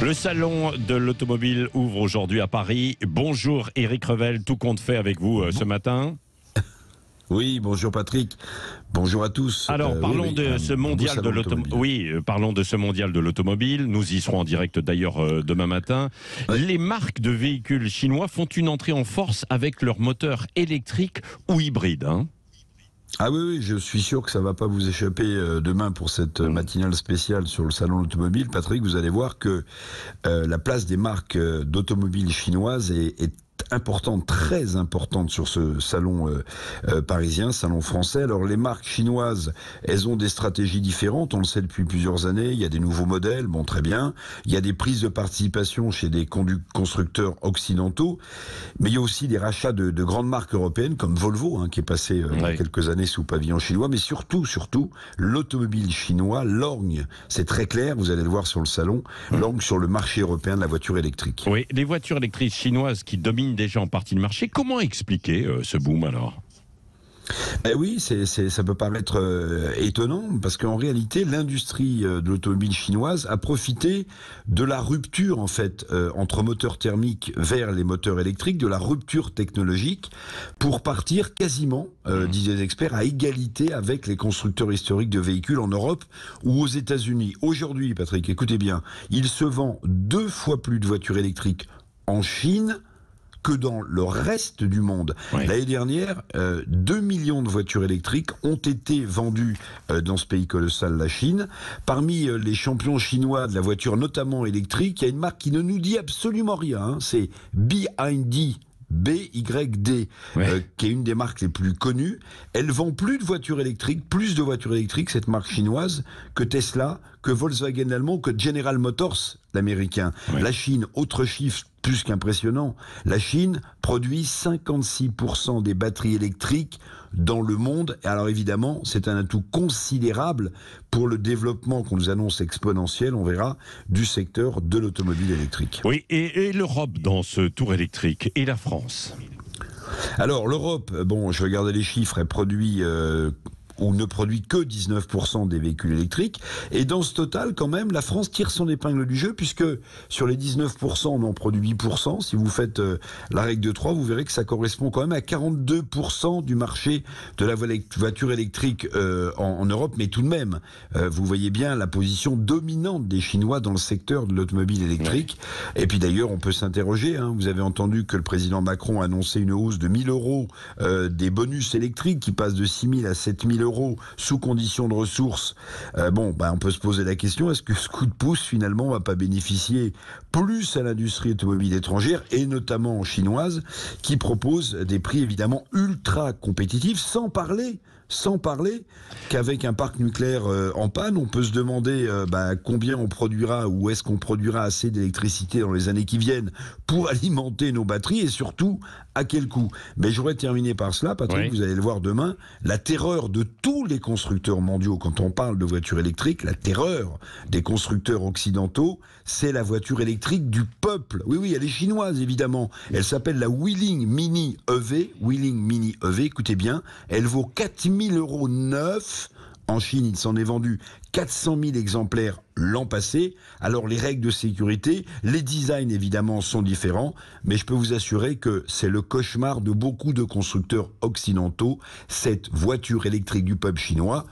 Le salon de l'automobile ouvre aujourd'hui à Paris. Bonjour Éric Revel, tout compte fait avec vous ce matin. Oui, bonjour Patrick, bonjour à tous. Alors parlons de ce mondial de l'automobile. Oui, parlons de ce mondial de l'automobile. Nous y serons en direct d'ailleurs demain matin. Ouais. Les marques de véhicules chinois font une entrée en force avec leur moteur électrique ou hybride. Ah oui, je suis sûr que ça ne va pas vous échapper demain pour cette matinale spéciale sur le salon de l'automobile. Patrick, vous allez voir que la place des marques d'automobiles chinoises est importante, très importante sur ce salon parisien, salon français. Alors les marques chinoises, elles ont des stratégies différentes, on le sait depuis plusieurs années. Il y a des nouveaux modèles, bon très bien. Il y a des prises de participation chez des constructeurs occidentaux, mais il y a aussi des rachats de grandes marques européennes comme Volvo, qui est passé il y a quelques années sous pavillon chinois. Mais surtout, l'automobile chinois lorgne, c'est très clair, vous allez le voir sur le salon, lorgne sur le marché européen de la voiture électrique. Oui, les voitures électriques chinoises qui dominent déjà en partie le marché. Comment expliquer ce boom alors ? Oui, ça peut paraître étonnant, parce qu'en réalité, l'industrie de l'automobile chinoise a profité de la rupture en fait entre moteurs thermiques vers les moteurs électriques, de la rupture technologique, pour partir quasiment, disent les experts, à égalité avec les constructeurs historiques de véhicules en Europe ou aux États-Unis. Aujourd'hui, Patrick, écoutez bien, il se vend 2 fois plus de voitures électriques en Chine que dans le reste du monde. Oui. L'année dernière, 2 millions de voitures électriques ont été vendues dans ce pays colossal, la Chine. Parmi les champions chinois de la voiture, notamment électrique, il y a une marque qui ne nous dit absolument rien. C'est BYD. BYD, qui est une des marques les plus connues. Elle vend plus de voitures électriques, cette marque chinoise, que Tesla, que Volkswagen l'allemand, que General Motors l'américain. Oui. La Chine, autre chiffre plus qu'impressionnant, la Chine produit 56% des batteries électriques dans le monde. Et alors évidemment, c'est un atout considérable pour le développement qu'on nous annonce exponentiel, on verra, du secteur de l'automobile électrique. Oui, et l'Europe dans ce tour électrique, et la France ? Alors l'Europe, je regardais les chiffres, elle produit ou ne produit que 19% des véhicules électriques. Et dans ce total, quand même, la France tire son épingle du jeu, puisque sur les 19%, on en produit 8%. Si vous faites la règle de 3, vous verrez que ça correspond quand même à 42% du marché de la voiture électrique en Europe. Mais tout de même, vous voyez bien la position dominante des Chinois dans le secteur de l'automobile électrique. Ouais. Et puis d'ailleurs, on peut s'interroger. Vous avez entendu que le président Macron a annoncé une hausse de 1 000 euros des bonus électriques qui passent de 6 000 à 7 000 euros sous condition de ressources. On peut se poser la question, est-ce que ce coup de pouce finalement va pas bénéficier plus à l'industrie automobile étrangère et notamment chinoise, qui propose des prix évidemment ultra compétitifs, sans parler qu'avec un parc nucléaire en panne, on peut se demander combien on produira, ou est-ce qu'on produira assez d'électricité dans les années qui viennent pour alimenter nos batteries, et surtout à quel coût. Mais j'aurais terminé par cela, Patrick, vous allez le voir demain, la terreur de tous les constructeurs mondiaux quand on parle de voitures électriques, la terreur des constructeurs occidentaux, c'est la voiture électrique du peuple. Oui, elle est chinoise évidemment, elle s'appelle la Wuling Mini EV, écoutez bien, elle vaut 4 000 € neuf. En Chine, il s'en est vendu 400 000 exemplaires l'an passé. Alors les règles de sécurité, les designs évidemment sont différents, mais je peux vous assurer que c'est le cauchemar de beaucoup de constructeurs occidentaux, cette voiture électrique du peuple chinois.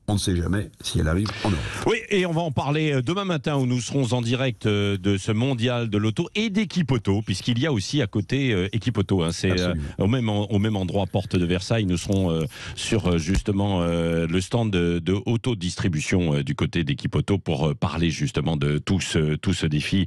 On ne sait jamais si elle arrive en Europe. Oui, et on va en parler demain matin où nous serons en direct de ce mondial de l'auto et d'Equipoto, puisqu'il y a aussi à côté Equipoto. C'est au même endroit, porte de Versailles. Nous serons sur justement le stand de autodistribution du côté d'Equipoto pour parler justement de tout ce défi